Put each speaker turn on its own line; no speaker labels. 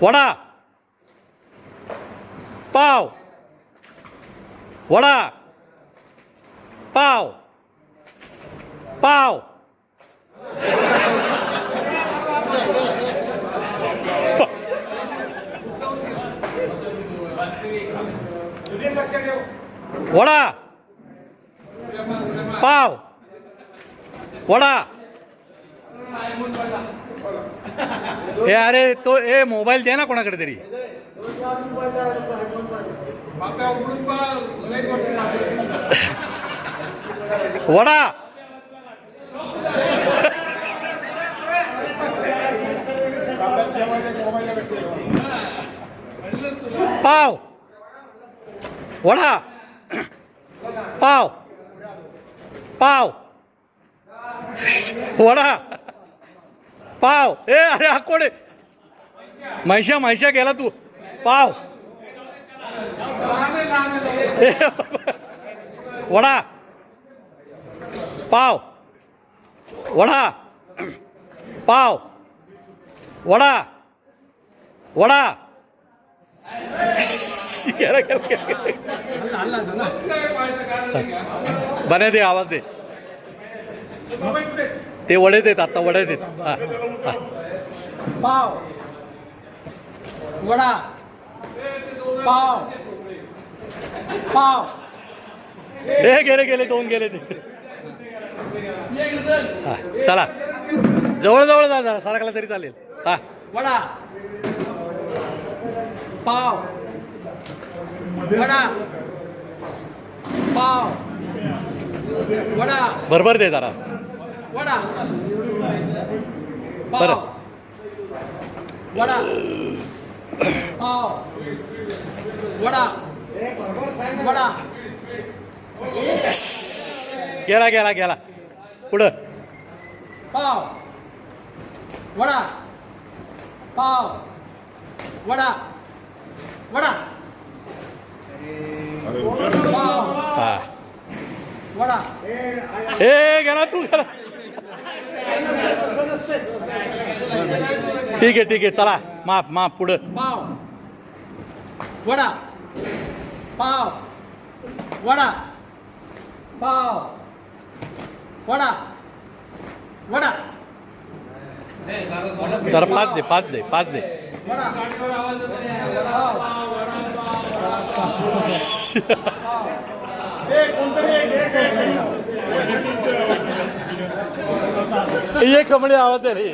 वडा पाव वडा पाव पाव वडा पाव वडा हे अरे तो ए मोबाईल दे ना कोणाकडे तरी वडा पाव वडा पाव पाव वडा पाव ए अरे हा कोण आहे महिषा गेला तू पाव वडा पाव वडा पाव वडा वडा बने दे आवाज दे ते वडे देत आता वडे देत
पाव वडा पाव पाव
हे गेले दोन गेले ते चला जवळ जा जरा सारखला तरी चालेल हा
वडा पाव वडा पाव वडा
बरोबर दे जरा
वडा
बरं
वडा पाव वडा वडा
गेला पुढं
पाव वडा पाव वडा वडा पाव
हा
वडा
ए गेला तू गेला ठीक आहे चला माप पुढं
पाव वडा पाव वडा पाव वडा वडा
जरा पाच दे
वडा
ये कमळे आवाज दे रे